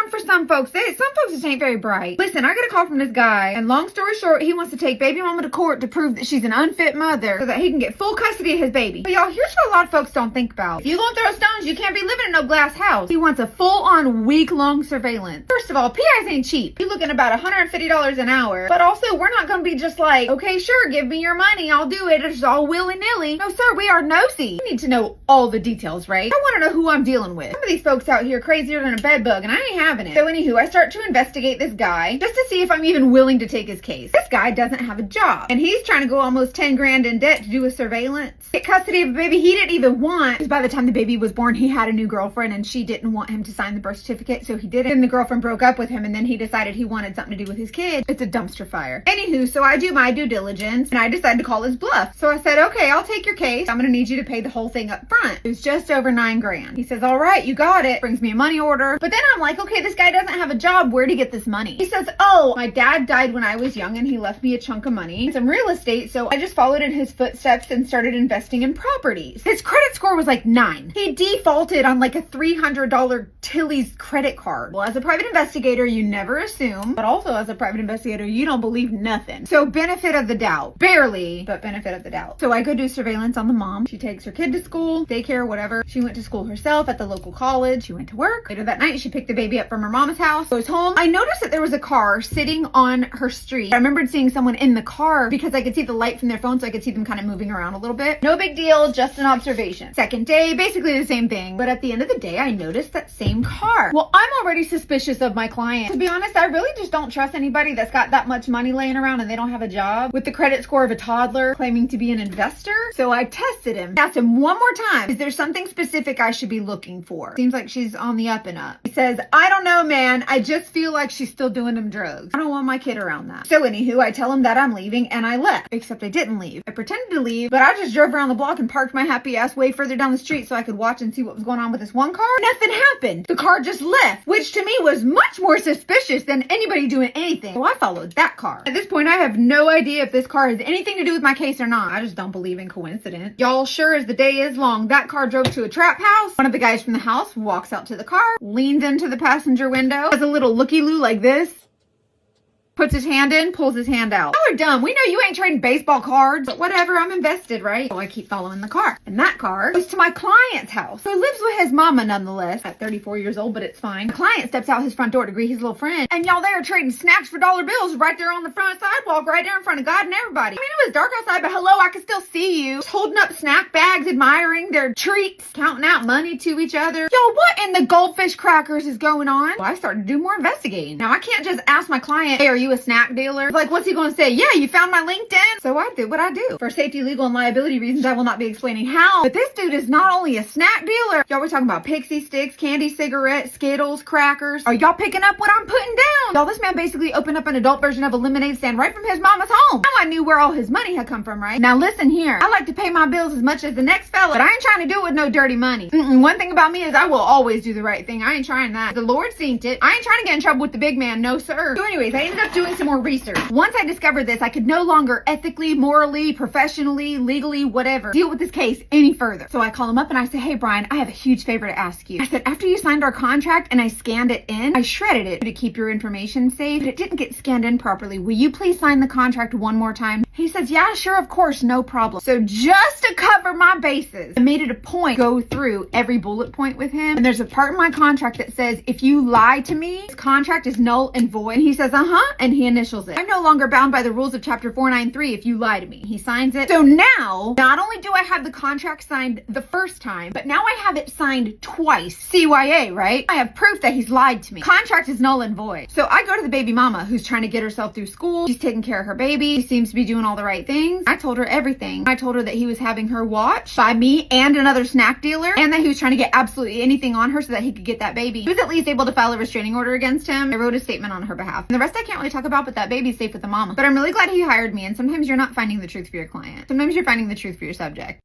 fun for some folks. Some folks just ain't very bright. Listen, I got a call from this guy, and long story short, he wants to take baby mama to court to prove that she's an unfit mother so that he can get full custody of his baby. But y'all, here's what a lot of folks don't think about. If you gonna throw stones, you can't be living in no glass house. He wants a full-on week-long surveillance. First of all, PIs ain't cheap. You're looking about $150 an hour. But also, we're not gonna be just like, okay, sure, give me your money, I'll do it. It's all willy-nilly. No, sir, we are nosy. We need to know all the details, right? I want to know who I'm dealing with. Some of these folks out here crazier than a bed bug, and I ain't having it. So anywho, I start to investigate this guy just to see if I'm even willing to take his case. This guy doesn't have a job, and he's trying to go almost 10 grand in debt to do a surveillance. Get custody of a baby he didn't even want, because by the time the baby was born, he had a new girlfriend, and she didn't want him to sign the birth certificate, so he did it. And the girlfriend broke up with him, and then he decided he wanted something to do with his kid. It's a dumpster fire. Anywho, so I do my due diligence, and I decide to call his bluff. So I said, okay, I'll take your case. I'm gonna need you to pay the whole thing up front. It was just over 9 grand. He says, all right, you got it. Brings me a money order. But then I'm like, okay, this guy doesn't have a job. Where'd he get this money? He says, oh, my dad died when I was young and he left me a chunk of money, some real estate. So I just followed in his footsteps and started investing in properties. His credit score was like 9. He defaulted on like a $300 Tilly's credit card. Well, as a private investigator, you never assume, but also as a private investigator, you don't believe nothing. So benefit of the doubt. Barely, but benefit of the doubt. So I go do surveillance on the mom. She takes her kid to school, daycare, whatever. She went to school herself at the local college. She went to work. Later that night, she picked the baby up from her mama's house, goes home. I noticed that there was a car sitting on her street. I remembered seeing someone in the car because I could see the light from their phone, so I could see them kind of moving around a little bit. No big deal, just an observation. Second day, basically the same thing. But at the end of the day, I noticed that same car. Well, I'm already suspicious of my client. To be honest, I really just don't trust anybody that's got that much money laying around and they don't have a job with the credit score of a toddler claiming to be an investor. So I tested him. Asked him one more time, is there something specific I should be looking for? Seems like she's on the up and up. He says, I don't know, man. I just feel like she's still doing them drugs. I don't want my kid around that. So anywho, I tell him that I'm leaving and I left. Except I didn't leave. I pretended to leave, but I just drove around the block and parked my happy ass way further down the street so I could watch and see what was going on with this one car. Nothing happened. The car just left, which to me was much more suspicious than anybody doing anything. So I followed that car. At this point, I have no idea if this car has anything to do with my case or not. I just don't believe in coincidence. Y'all, sure as the day is long, that car drove to a trap house. One of the guys from the house walks out to the car, leans into the passenger window, does a little looky-loo like this, puts his hand in, pulls his hand out. Y'all are dumb. We know you ain't trading baseball cards, but whatever, I'm invested, right? So I keep following the car. And that car goes to my client's house, who lives with his mama nonetheless, at 34 years old, but it's fine. The client steps out his front door to greet his little friend, and y'all, they are trading snacks for dollar bills right there on the front sidewalk, right there in front of God and everybody. I mean, it was dark outside, but hello, I could still see you. Just holding up snack bags, admiring their treats, counting out money to each other. Yo, what in the goldfish crackers is going on? Well, I started to do more investigating. Now, I can't just ask my client, hey, are you a snack dealer? Like, what's he going to say? Yeah, you found my LinkedIn. So I did what I do. For safety, legal, and liability reasons, I will not be explaining how. But this dude is not only a snack dealer. Y'all, we're talking about Pixie Sticks, candy cigarettes, Skittles, crackers. Are y'all picking up what I'm putting down? Y'all, this man basically opened up an adult version of a lemonade stand right from his mama's home. Now I knew where all his money had come from, right? Now listen here. I like to pay my bills as much as the next fella, but I ain't trying to do it with no dirty money. One thing about me is I will always do the right thing. I ain't trying that. The Lord seen it. I ain't trying to get in trouble with the big man. No, sir. So anyways, I ended up doing some more research. Once I discovered this, I could no longer ethically, morally, professionally, legally, whatever, deal with this case any further. So I call him up and I say, hey, Brian, I have a huge favor to ask you. I said, after you signed our contract and I scanned it in, I shredded it to keep your information safe, but it didn't get scanned in properly. Will you please sign the contract one more time? He says, yeah, sure, of course, no problem. So just to cover my bases, I made it a point to go through every bullet point with him. And there's a part in my contract that says, if you lie to me, this contract is null and void. And he says, and he initials it. I'm no longer bound by the rules of chapter 493 if you lie to me. He signs it. So now, not only do I have the contract signed the first time, but now I have it signed twice. CYA, right? I have proof that he's lied to me. Contract is null and void. So I go to the baby mama who's trying to get herself through school. She's taking care of her baby. She seems to be doing all the right things. I told her everything. I told her that he was having her watched by me and another snack dealer, and that he was trying to get absolutely anything on her so that he could get that baby. He was at least able to file a restraining order against him. I wrote a statement on her behalf. And the rest I can't really talk about, but that baby's safe with the mama. But I'm really glad he hired me, and sometimes you're not finding the truth for your client. Sometimes you're finding the truth for your subject.